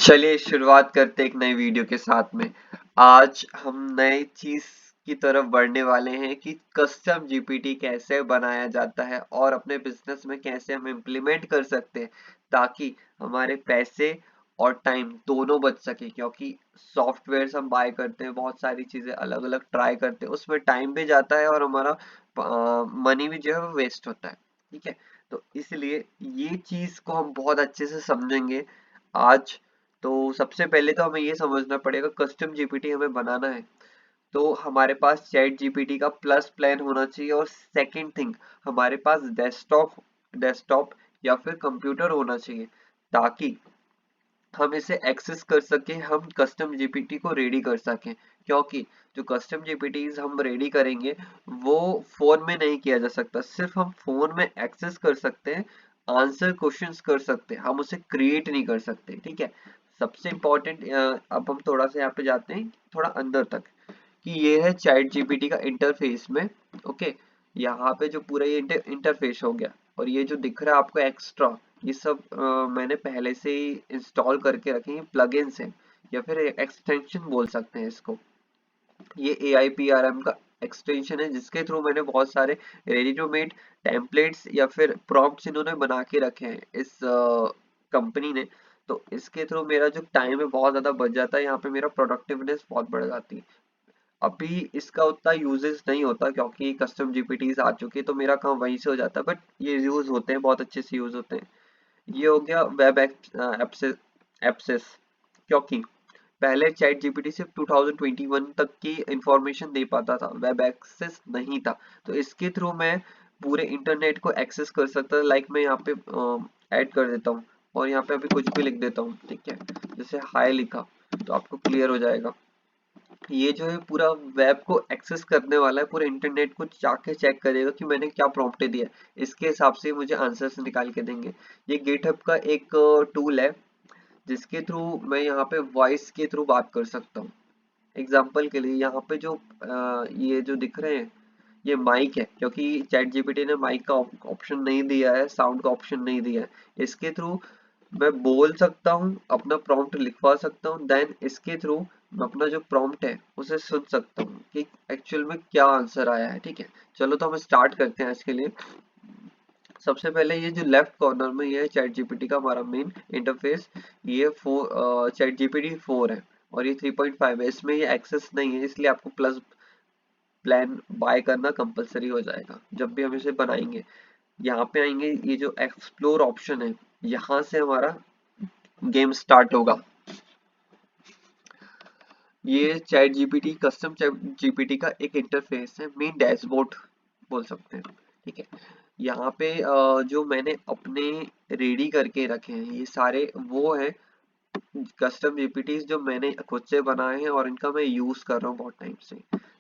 चलिए शुरुआत करते हैं एक नई वीडियो के साथ में। आज हम नई चीज की तरफ बढ़ने वाले हैं कि कस्टम जीपीटी कैसे बनाया जाता है और अपने बिजनेस में कैसे हम इम्प्लीमेंट कर सकते हैं ताकि हमारे पैसे और टाइम दोनों बच सके, क्योंकि सॉफ्टवेयर हम बाय करते हैं, बहुत सारी चीजें अलग अलग ट्राई करते हैं, उसमें टाइम भी जाता है और हमारा मनी भी जो है वो वेस्ट होता है। ठीक है, तो इसलिए ये चीज को हम बहुत अच्छे से समझेंगे आज। तो सबसे पहले तो हमें ये समझना पड़ेगा कस्टम जीपीटी हमें बनाना है तो हमारे पास चैट जीपीटी का प्लस प्लान होना चाहिए, और सेकंड थिंग हमारे पास डेस्कटॉप या फिर कंप्यूटर होना चाहिए ताकि हम इसे एक्सेस कर सके, हम कस्टम जीपीटी को रेडी कर सकें। क्योंकि जो कस्टम जीपीटी हम रेडी करेंगे वो फोन में नहीं किया जा सकता, सिर्फ हम फोन में एक्सेस कर सकते हैं, आंसर क्वेश्चंस कर सकते हैं, हम उसे क्रिएट नहीं कर सकते। ठीक है, सबसे इम्पोर्टेंट अब हम थोड़ा सा यहाँ पे जाते हैं थोड़ा अंदर तक कि ये है चैट जीपीटी का इंटरफेस में। ओके, यहाँ पे जो पूरा ये इंटरफेस हो गया, और ये जो दिख रहा है आपको एक्स्ट्रा, ये सब मैंने पहले से ही इंस्टॉल करके रखे हैं, प्लगइन्स हैं या फिर एक्सटेंशन बोल सकते हैं इसको। ये AIPRM का एक्सटेंशन है जिसके थ्रू मैंने बहुत सारे रेडी टू मेड टेम्पलेट्स या फिर प्रॉम्प्ट्स इन्होंने बना के रखे हैं इस कंपनी ने। तो इसके थ्रू मेरा जो टाइम है बहुत ज़्यादा बच जाता है, यहाँ पे मेरा प्रोडक्टिवनेस बहुत बढ़ जाती है। अभी इसका उतना यूजेस नहीं होता क्योंकि कस्टम जीपीटीज आ चुके हैं, तो मेरा काम वहीं से हो जाता है, बट ये यूज होते हैं, बहुत अच्छे से यूज होते हैं। ये हो गया वेब एक्सेस, क्योंकि पहले चैट जीपीटी सिर्फ 2021 तक की इंफॉर्मेशन दे पाता था, वेब एक्सेस नहीं था। तो इसके थ्रू मैं पूरे इंटरनेट को एक्सेस कर सकता था। लाइक मैं यहाँ पे ऐड कर देता हूँ और यहाँ पे अभी कुछ भी लिख देता हूँ, ठीक है, जैसे हाय लिखा तो आपको क्लियर हो जाएगा। ये जो है पूरा वेब को एक्सेस करने वाला है, पूरे इंटरनेट को जाके चेक करेगा कि मैंने क्या प्रॉम्प्ट दिया है, इसके हिसाब से मुझे आंसर्स निकाल के देंगे। ये गिटहब का एक टूल है जिसके थ्रू मैं यहाँ पे वॉइस के थ्रू बात कर सकता हूँ। एग्जाम्पल के लिए यहाँ पे जो ये जो दिख रहे हैं ये माइक है, क्योंकि चैट जीपीटी ने माइक का ऑप्शन नहीं दिया है, साउंड का ऑप्शन नहीं दिया है। इसके थ्रू मैं बोल सकता हूँ, अपना प्रॉम्प्ट लिखवा सकता हूँ, देन इसके थ्रू मैं अपना जो प्रॉम्प्ट है उसे सुन सकता हूँ कि एक्चुअल में क्या आंसर आया है। ठीक है, चलो तो हम स्टार्ट करते हैं आज के लिए। सबसे पहले ये जो लेफ्ट कॉर्नर में ये है चैट जीपीटी का हमारा मेन इंटरफेस। ये चैट जीपीटी 4 है और ये 3.5 है, इसमें ये एक्सेस नहीं है, इसलिए आपको प्लस प्लान बाय करना कंपलसरी हो जाएगा जब भी हम इसे बनाएंगे। यहाँ पे आएंगे, ये जो एक्सप्लोर ऑप्शन है, यहाँ से हमारा गेम स्टार्ट होगा। ये chat GPT custom chat GPT का एक इंटरफेस है, मेन डैशबोर्ड बोल सकते हैं। ठीक है, यहाँ पे जो मैंने अपने रेडी करके रखे हैं ये सारे वो है कस्टम जीपीटीज जो मैंने खुद से बनाए हैं और इनका मैं यूज कर रहा हूँ बहुत टाइम से।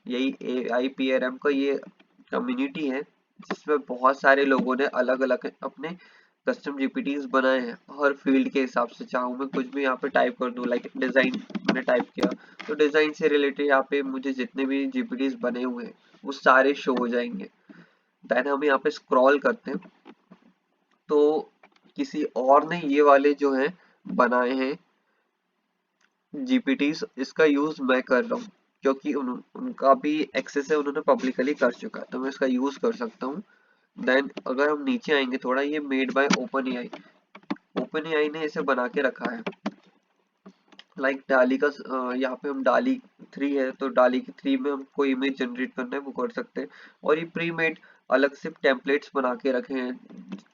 यही AIPRM का ये कम्युनिटी है जिसमें बहुत सारे लोगों ने अलग अलग अपने कस्टम जीपीटीज बनाए हैं हर फील्ड के हिसाब से। चाहूँ मैं कुछ भी यहाँ पे टाइप कर दूँ, लाइक डिजाइन मैंने टाइप किया तो डिजाइन से रिलेटेड यहाँ पे मुझे जितने भी जीपीटीज बने हुए हैं वो सारे शो हो जाएंगे। देन हम यहाँ पे स्क्रॉल करते हैं तो किसी और ने ये वाले जो हैं बनाए हैं जीपीटीज, इसका यूज मैं कर रहा हूँ क्योंकि उनका भी एक्सेस है, उन्होंने पब्लिकली कर चुका है तो मैं इसका यूज कर सकता हूँ। देन अगर हम नीचे आएंगे थोड़ा, ये मेड बाय ओपन एआई ने इसे बना के रखा है। लाइक डाली का यहाँ पे हम डाली 3 है तो डाली की 3 में हम कोई इमेज जनरेट करना है वो कर सकते हैं। और ये प्री मेड अलग से टेम्पलेट्स बना के रखे हैं,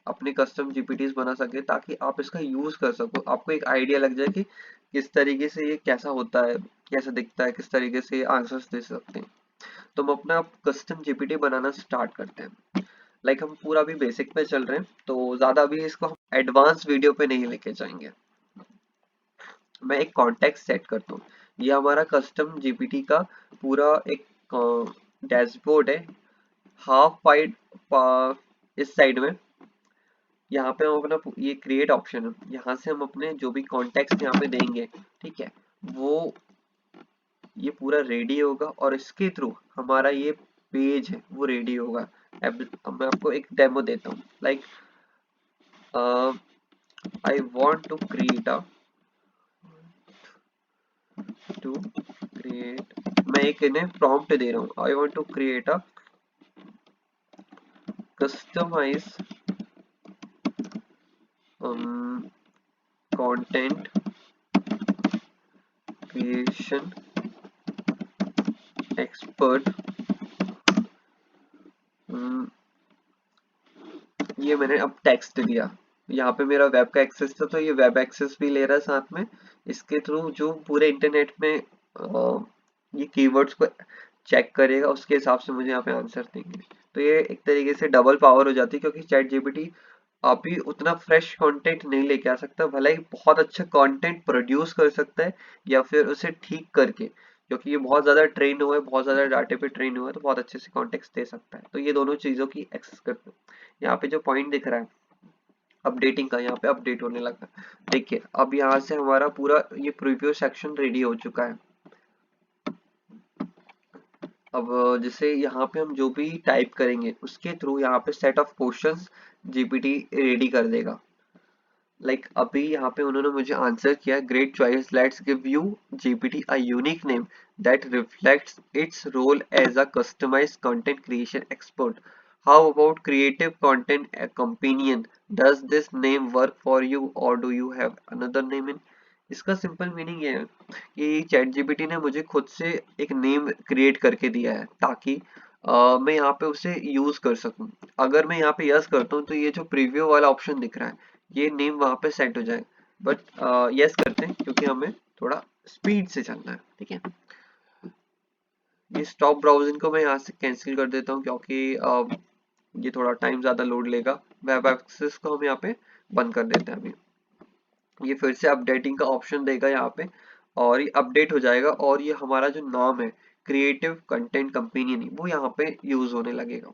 अपने कस्टम जीपीटीज बना सके ताकि आप इसका यूज कर सको, आपको एक आइडिया लग जाए कि किस तरीके से ये कैसा होता है, कैसा दिखता है, किस तरीके से आंसर्स दे सकते हैं। तो हम अपना कस्टम जीपीटी बनाना स्टार्ट करते हैं। लाइक हम पूरा भी बेसिक पे चल रहे हैं तो ज्यादा अभी इसको हम एडवांस वीडियो पे नहीं लेके जाएंगे। मैं एक कॉन्टेक्स्ट सेट करता हूँ। ये हमारा कस्टम जीपीटी का पूरा एक डैशबोर्ड है, हाफ वाइड इस साइड में। यहाँ पे हम अपना ये क्रिएट ऑप्शन है, यहाँ से हम अपने जो भी कॉन्टेक्स्ट यहाँ पे देंगे, ठीक है, वो ये पूरा रेडी होगा और इसके थ्रू हमारा ये पेज है वो रेडी होगा। अब मैं आपको एक डेमो देता हूँ। Like I want to create a to create, मैं एक इन्हें प्रॉम्प्ट दे रहा हूँ, I want to create a customise content creation expert. ये मैंने अब टेक्स्ट दिया, यहाँ पे मेरा वेब का एक्सेस था तो ये वेब एक्सेस भी ले रहा है साथ में। इसके थ्रू जो पूरे इंटरनेट में ये कीवर्ड्स को चेक करेगा, उसके हिसाब से मुझे यहाँ पे आंसर देंगे। तो ये एक तरीके से डबल पावर हो जाती है, क्योंकि चैट जीपीटी अभी उतना फ्रेश कंटेंट नहीं लेके आ सकता, भले ही बहुत अच्छा कंटेंट प्रोड्यूस कर सकता है या फिर उसे ठीक करके, क्योंकि ये बहुत ज्यादा ट्रेन हुआ है, बहुत ज्यादा डाटे पे ट्रेन हुआ है, तो बहुत अच्छे से कॉन्टेक्स्ट दे सकता है। तो ये दोनों चीजों की एक्सेस करते हैं। यहाँ पे जो पॉइंट दिख रहा है अपडेटिंग का, यहाँ पे अपडेट होने लगा। देखिए अब यहाँ से हमारा पूरा ये प्रीव्यू सेक्शन रेडी हो चुका है। अब जैसे यहाँ पे हम जो भी टाइप करेंगे उसके थ्रू यहाँ पे set of questions GPT ready कर देगा। अभी यहाँ पे उन्होंने मुझे आंसर किया, great choice, let's give you GPT a unique name that reflects its role as a customised content creation expert. How about creative content companion, does this name work for you or do you have another name in. इसका simple meaning ये है कि chat GPT ने मुझे खुद से एक name create करके दिया है, ताकि मैं यहाँ पे उसे यूज कर सकूं। अगर मैं यहाँ पे यस करता हूँ तो ये जो प्रीव्यू वाला ऑप्शन दिख रहा है ये नेम वहां पे सेट हो जाए। बट यस करते हैं क्योंकि हमें थोड़ा स्पीड से चलना है। ठीक है, ये स्टॉप ब्राउजिंग को मैं यहाँ से कैंसिल कर देता हूँ, क्योंकि ये थोड़ा टाइम ज्यादा लोड लेगा। वेब एक्सेस को हम यहाँ पे बंद कर देते हैं अभी। ये फिर से अपडेटिंग का ऑप्शन देगा यहाँ पे, और ये अपडेट हो जाएगा, और ये हमारा जो नाम है क्रिएटिव कंटेंट कंपेनियन वो यहाँ पे यूज होने लगेगा।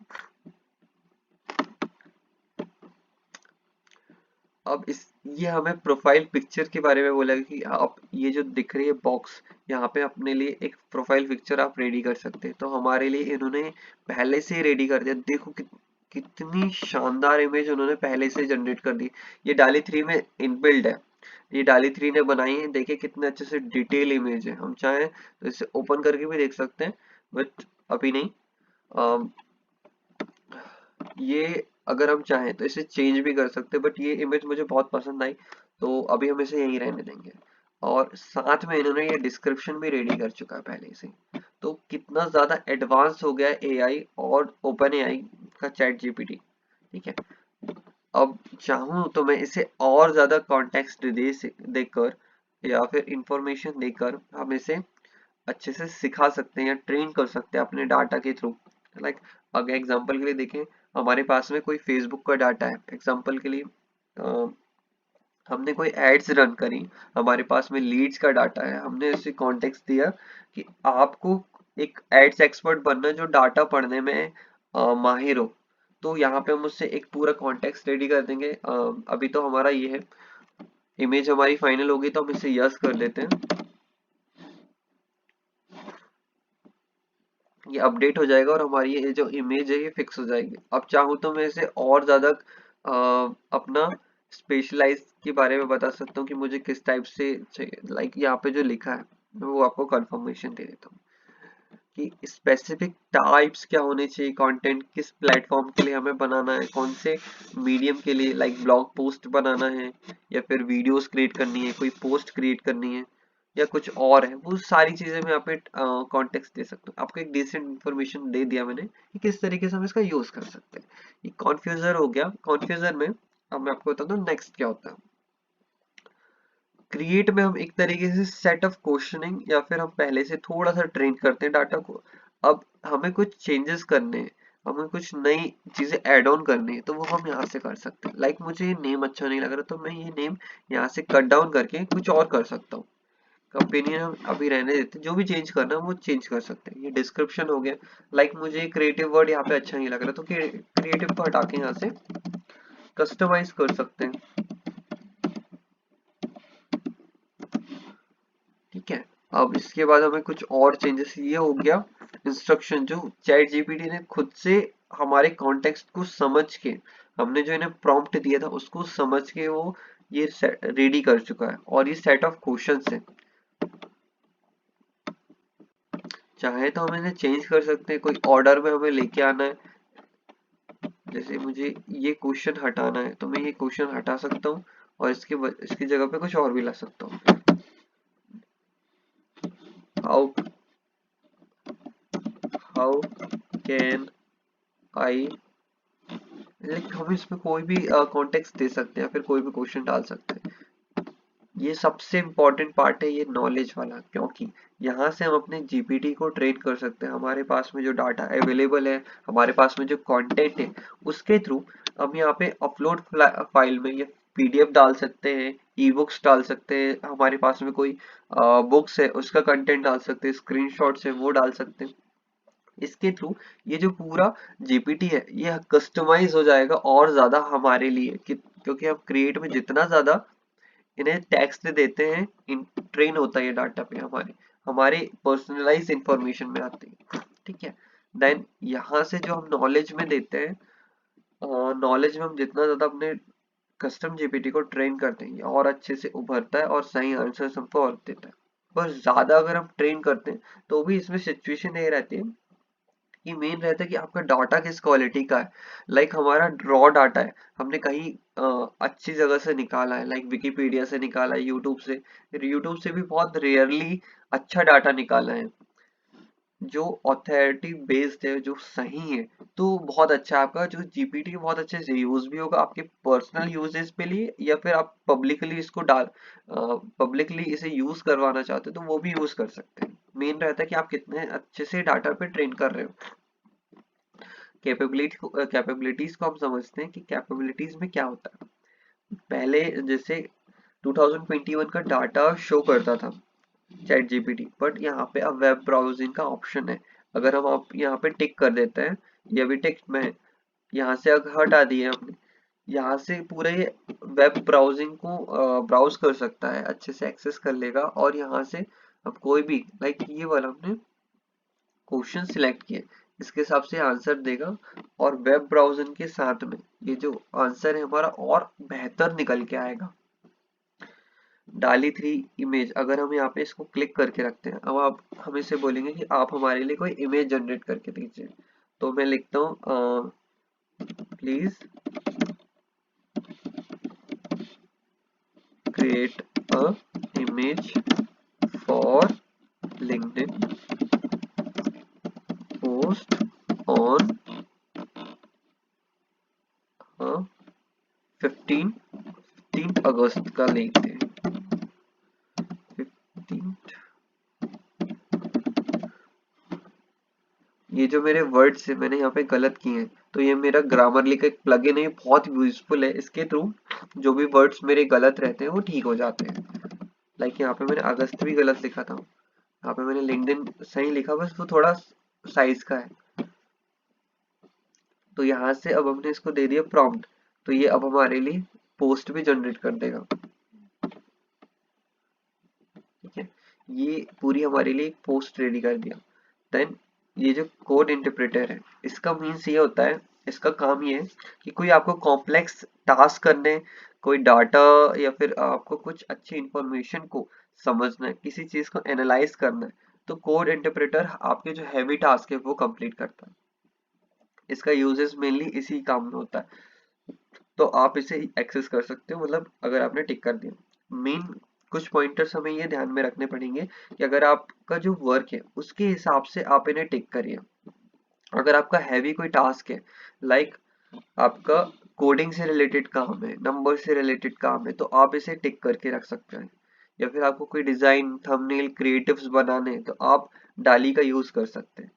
अब इस ये हमें प्रोफाइल पिक्चर के बारे में बोला कि आप ये जो दिख रही है बॉक्स, यहाँ पे अपने लिए एक प्रोफाइल पिक्चर आप रेडी कर सकते हैं। तो हमारे लिए इन्होंने पहले से ही रेडी कर दिया। देखो कितनी शानदार इमेज उन्होंने पहले से जनरेट कर दी। ये डाली 3 में इनबिल्ड है, ये डाली 3 ने बनाई है। देखिए कितने अच्छे से डिटेल इमेज है। हम चाहें तो इसे ओपन करके भी देख सकते हैं, बट अभी नहीं। ये अगर हम चाहें तो इसे चेंज भी कर सकते हैं, बट ये इमेज मुझे बहुत पसंद आई, तो अभी हम इसे यहीं रहने देंगे। और साथ में इन्होंने ये डिस्क्रिप्शन भी रेडी कर चुका है पहले से। तो कितना ज्यादा एडवांस हो गया है एआई और ओपन एआई का चैट जीपीटी। ठीक है, अब चाहूँ तो मैं इसे और ज्यादा कॉन्टेक्स्ट देकर या फिर इंफॉर्मेशन देकर हम इसे अच्छे से सिखा सकते हैं या ट्रेन कर सकते हैं अपने डाटा के थ्रू। अगर एग्जांपल के लिए देखें, हमारे पास में कोई फेसबुक का डाटा है, एग्जांपल के लिए हमने कोई एड्स रन करी, हमारे पास में लीड्स का डाटा है, हमने इसे कॉन्टेक्स्ट दिया कि आपको एक एड्स एक्सपर्ट बनना है जो डाटा पढ़ने में माहिर हो। तो यहाँ पे हम उससे एक पूरा कॉन्टेक्स्ट रेडी कर देंगे। अभी तो हमारा ये है, इमेज हमारी फाइनल होगी तो हम इसे यस कर देते हैं। ये अपडेट हो जाएगा और हमारी ये जो इमेज है ये फिक्स हो जाएगी। अब चाहूँ तो मैं इसे और ज्यादा अपना स्पेशलाइज के बारे में बता सकता हूँ कि मुझे किस टाइप से चाहिए। यहाँ पे जो लिखा है मैं वो आपको कंफर्मेशन दे देता हूँ कि स्पेसिफिक टाइप्स क्या होने चाहिए, कंटेंट किस प्लेटफॉर्म के लिए हमें बनाना है, कौन से मीडियम के लिए, ब्लॉग पोस्ट बनाना है या फिर वीडियोस क्रिएट करनी है, कोई पोस्ट क्रिएट करनी है या कुछ और है, वो सारी चीजें मैं यहाँ पे कॉन्टेक्स्ट दे सकता हूँ। आपको एक डिसेंट इन्फॉर्मेशन दे दिया मैंने कि किस तरीके से हम इसका यूज कर सकते हैं। ये कॉन्फ्यूजर हो गया। कॉन्फ्यूजर में अब मैं आपको बताता हूँ नेक्स्ट क्या होता है। क्रिएट में हम एक तरीके से सेट ऑफ क्वेश्चनिंग या फिर हम पहले से थोड़ा सा ट्रेन करते हैं डाटा को। अब हमें कुछ चेंजेस करने हैं, हमें कुछ नई चीजें ऐड ऑन करनी है, तो वो हम यहाँ से कर सकते हैं। मुझे ये नेम अच्छा नहीं लग रहा तो मैं ये नेम यहाँ से कट डाउन करके कुछ और कर सकता हूँ। कंपेनियन हम अभी रहने देते हैं, जो भी चेंज करना है वो चेंज कर सकते हैं। ये डिस्क्रिप्शन हो गया। मुझे क्रिएटिव वर्ड यहाँ पे अच्छा नहीं लग रहा तो क्रिएटिव को हटा के यहाँ से कस्टमाइज कर सकते हैं। ठीक है, अब इसके बाद हमें कुछ और चेंजेस, ये हो गया इंस्ट्रक्शन जो चैट जीपीटी ने खुद से हमारे कॉन्टेक्स्ट को समझ के, हमने जो इन्हें प्रॉम्प्ट दिया था उसको समझ के वो ये रेडी कर चुका है, और ये सेट ऑफ क्वेश्चंस है। चाहे तो हम इन्हें चेंज कर सकते हैं, कोई ऑर्डर में हमें लेके आना है, जैसे मुझे ये क्वेश्चन हटाना है तो मैं ये क्वेश्चन हटा सकता हूँ और इसकी जगह पे कुछ और भी ला सकता हूँ। How how can I, like हम इसमें कोई भी कॉन्टेक्स्ट दे सकते हैं, फिर कोई भी क्वेश्चन डाल सकते हैं। ये सबसे इम्पोर्टेंट पार्ट है ये नॉलेज वाला, क्योंकि यहाँ से हम अपने जीपीटी को ट्रेन कर सकते हैं। हमारे पास में जो डाटा अवेलेबल है, हमारे पास में जो कंटेंट है, उसके थ्रू हम यहाँ पे अपलोड फाइल में ये पीडीएफ डाल सकते हैं, ई बुक्स डाल सकते हैं, हमारे पास में कोई बुक्स है उसका कंटेंट डाल सकते हैं, स्क्रीनशॉट्स है वो डाल सकते हैं। इसके थ्रू ये जो पूरा जीपीटी है ये कस्टमाइज हो जाएगा और ज्यादा हमारे लिए क्योंकि हम क्रिएट में जितना ज्यादा इन्हें टेक्स्ट देते हैं, इन ट्रेन होता है ये डाटा पे हमारे हमारे पर्सनलाइज इंफॉर्मेशन में आती है। ठीक है, देन यहाँ से जो हम नॉलेज में देते हैं, नॉलेज में हम जितना ज्यादा अपने कस्टम जीपीटी को ट्रेन करते हैं ये और अच्छे से उभरता है और सही आंसर हमको और देता है। पर ज्यादा अगर हम ट्रेन करते हैं तो भी इसमें सिचुएशन ये रहती है कि मेन रहता है कि आपका डाटा किस क्वालिटी का है। लाइक हमारा रॉ डाटा है, हमने कहीं अच्छी जगह से निकाला है, लाइक विकिपीडिया से निकाला है, यूट्यूब से, यूट्यूब से भी बहुत रेयरली अच्छा डाटा निकाला है जो ऑथोरिटी बेस्ड है, जो सही है, तो बहुत अच्छा है। आपका जो जीपीटी बहुत अच्छे से यूज भी होगा आपके पर्सनल यूजेस पे लिए, या फिर आप पब्लिकली इसको पब्लिकली इसे यूज करवाना चाहते हो तो वो भी यूज कर सकते हैं। मेन रहता है कि आप कितने अच्छे से डाटा पे ट्रेन कर रहे हो। कैपेबिलिटीज को हम समझते हैं कि कैपेबिलिटीज में क्या होता है। पहले जैसे 2021 का डाटा शो करता था चैट जीपीटी, बट यहाँ पे अब वेब ब्राउजिंग का ऑप्शन है। अगर हम आप यहाँ पे टिक कर देते हैं, ये भी टेक्स्ट में है, यहाँ से अगर हटा दिए हमने, यहाँ से पूरे वेब ब्राउजिंग को ब्राउज कर सकता है, अच्छे से एक्सेस कर लेगा और यहाँ से अब कोई भी लाइक ये वाला हमने क्वेश्चन सिलेक्ट किए इसके हिसाब से आंसर देगा और वेब ब्राउजिंग के साथ में ये जो आंसर है हमारा और बेहतर निकल के आएगा। डाली 3 इमेज, अगर हम यहाँ पे इसको क्लिक करके रखते हैं, अब आप हम इसे बोलेंगे कि आप हमारे लिए कोई इमेज जनरेट करके दीजिए, तो मैं लिखता हूँ please create a image for LinkedIn post on 15 अगस्त का लेते हैं। 15, ये जो मेरे वर्ड्स है मैंने यहाँ पे गलत किए हैं, तो ये मेरा ग्रामरली का एक प्लगइन है, बहुत यूजफुल है। इसके थ्रू जो भी वर्ड्स मेरे गलत रहते हैं वो ठीक हो जाते हैं। लाइक यहाँ पे मैंने अगस्त भी गलत लिखा था, यहाँ पे मैंने लिंक्डइन सही लिखा, बस वो थोड़ा साइज का है। तो यहाँ से अब हमने इसको दे दिया प्रॉम्प्ट, तो ये अब हमारे लिए पोस्ट भी जनरेट कर देगा। ठीक है, ये पूरी हमारे लिए एक पोस्ट रेडी कर दिया। देन ये जो कोड इंटरप्रेटर है इसका मीन्स ये होता है, इसका काम ये है कि कोई आपको कॉम्प्लेक्स टास्क करने, कोई डाटा या फिर आपको कुछ अच्छी इंफॉर्मेशन को समझना है, किसी चीज को एनालाइज करना है, तो कोड इंटरप्रेटर आपके जो हैवी टास्क है वो कंप्लीट करता है। इसका यूजेस मेनली इसी काम में होता है, तो आप इसे एक्सेस कर सकते हो, मतलब अगर आपने टिक कर दिया। मेन कुछ पॉइंटर्स हमें ये ध्यान में रखने पड़ेंगे कि अगर आपका जो वर्क है उसके हिसाब से आप इन्हें टिक करिए। अगर आपका हैवी कोई टास्क है, लाइक आपका कोडिंग से रिलेटेड काम है, नंबर से रिलेटेड काम है, तो आप इसे टिक करके रख सकते हैं। या फिर आपको कोई डिजाइन थंबनेल क्रिएटिव्स बनाने हैं तो आप डाली का यूज कर सकते हैं।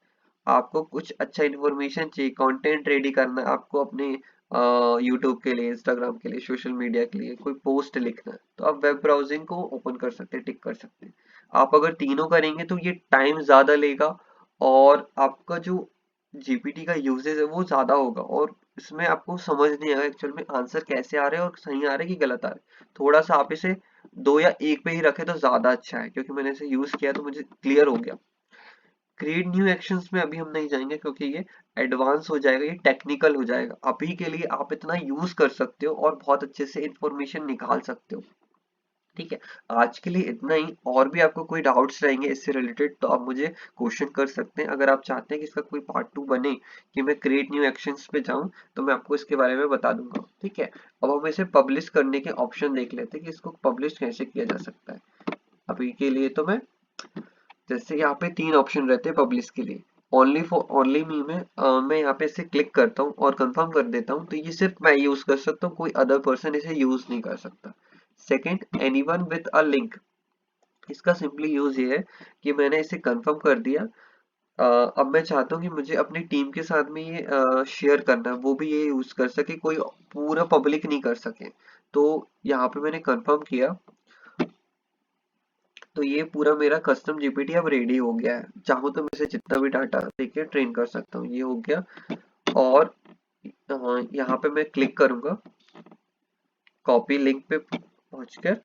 आपको कुछ अच्छा इन्फॉर्मेशन चाहिए, कंटेंट रेडी करना है आपको अपने यूट्यूब के लिए, इंस्टाग्राम के लिए, सोशल मीडिया के लिए कोई पोस्ट लिखना है, तो आप वेब ब्राउजिंग को ओपन कर सकते हैं, टिक कर सकते हैं। आप अगर तीनों करेंगे तो ये टाइम ज्यादा लेगा और आपका जो जीपीटी का यूजेज है वो ज्यादा होगा और इसमें आपको समझ नहीं आएगा एक्चुअल में आंसर कैसे आ रहे हैं और सही आ रहे हैं कि गलत आ रहे हैं। थोड़ा सा आप इसे 2 या 1 पे ही रखे तो ज्यादा अच्छा है, क्योंकि मैंने इसे यूज किया तो मुझे क्लियर हो गया। क्रिएट न्यू एक्शंस में अभी हम नहीं जाएंगे क्योंकि ये एडवांस हो जाएगा, ये टेक्निकल हो जाएगा। अभी के लिए आप इतना यूज कर सकते हो और बहुत अच्छे से इंफॉर्मेशन निकाल सकते हो। ठीक है, आज के लिए इतना ही। और भी आपको कोई डाउट्स रहेंगे इससे रिलेटेड तो आप मुझे क्वेश्चन कर सकते हैं। अगर आप चाहते हैं कि इसका कोई पार्ट 2 बने, कि मैं क्रिएट न्यू एक्शंस पे जाऊं, तो मैं आपको इसके बारे में बता दूंगा। ठीक है, अब हम इसे पब्लिश करने के ऑप्शन देख लेते हैं कि इसको पब्लिश कैसे किया जा सकता है। अभी के लिए तो मैं, जैसे यहाँ पे 3 ऑप्शन रहते हैं पब्लिश के लिए। ओनली फॉर ओनली मी में मैं यहाँ पे इसे क्लिक करता हूँ और कंफर्म कर देता हूँ, तो ये सिर्फ मैं यूज कर सकता हूँ, कोई अदर पर्सन इसे यूज नहीं कर सकता। Second, anyone with a link. इसका सिंपली यूज ये है कि मैंने इसे कंफर्म कर दिया। अब मैं चाहता हूँ कि मुझे अपनी टीम के साथ में ये शेयर करना है, वो भी ये यूज कर सके, कोई पूरा पब्लिक नहीं कर सके। तो यहाँ पे मैंने कंफर्म किया, तो ये पूरा मेरा कस्टम जीपीटी अब रेडी हो गया है। चाहूँ तो मैं इसे जितना भी डाटा देके ट्रेन कर सकता हूँ। ये हो गया। और यहाँ पे मैं क्लिक करूंगा, कॉपी लिंक पे पहुंचकर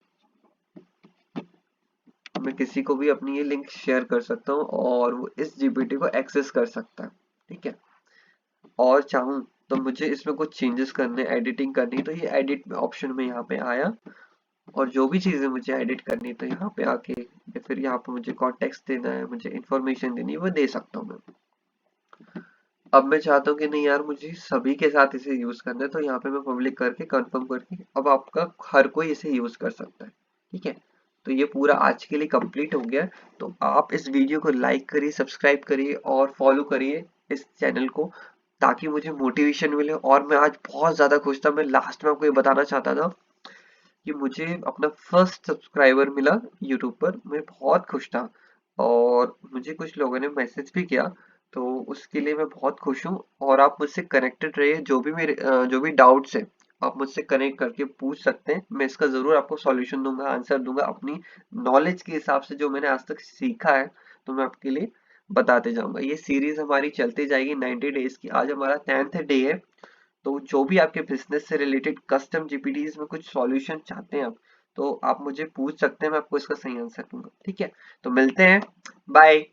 मैं किसी को भी अपनी ये लिंक शेयर कर सकता हूँ और वो इस जीपीटी को एक्सेस कर सकता है। ठीक है, और चाहूँ तो मुझे इसमें कुछ चेंजेस करने, एडिटिंग करनी, तो ये एडिट ऑप्शन में यहाँ पे आया, और जो भी चीजें मुझे एडिट करनी है तो यहाँ पे आके, या फिर यहाँ पे मुझे कॉन्टेक्स्ट देना है, मुझे इंफॉर्मेशन देनी है, वो दे सकता हूँ मैं। अब मैं चाहता हूँ कि नहीं यार, मुझे सभी के साथ इसे यूज करना है, तो यहाँ पे मैं पब्लिक करके कंफर्म करके अब आपका हर कोई इसे यूज कर सकता है। ठीक है, तो ये पूरा आज के लिए कंप्लीट हो गया। तो आप इस वीडियो को लाइक करिए, सब्सक्राइब करिए और फॉलो करिए इस चैनल को, ताकि मुझे मोटिवेशन मिले। और मैं आज बहुत ज्यादा खुश था, मैं लास्ट में आपको ये बताना चाहता था कि मुझे अपना फर्स्ट सब्सक्राइबर मिला यूट्यूब पर। मैं बहुत खुश था, और मुझे कुछ लोगों ने मैसेज भी किया, तो उसके लिए मैं बहुत खुश हूँ। और आप मुझसे कनेक्टेड रहिए, जो भी मेरे जो भी डाउट्स है आप मुझसे कनेक्ट करके पूछ सकते हैं। मैं इसका जरूर आपको सॉल्यूशन दूंगा, आंसर दूंगा अपनी नॉलेज के हिसाब से, जो मैंने आज तक सीखा है तो मैं आपके लिए बताते जाऊंगा। ये सीरीज हमारी चलती जाएगी 90 डेज की। आज हमारा 10th डे है। तो जो भी आपके बिजनेस से रिलेटेड कस्टम जीपीटीज में कुछ सॉल्यूशन चाहते हैं आप, तो आप मुझे पूछ सकते हैं, मैं आपको इसका सही आंसर दूंगा। ठीक है, तो मिलते हैं, बाय।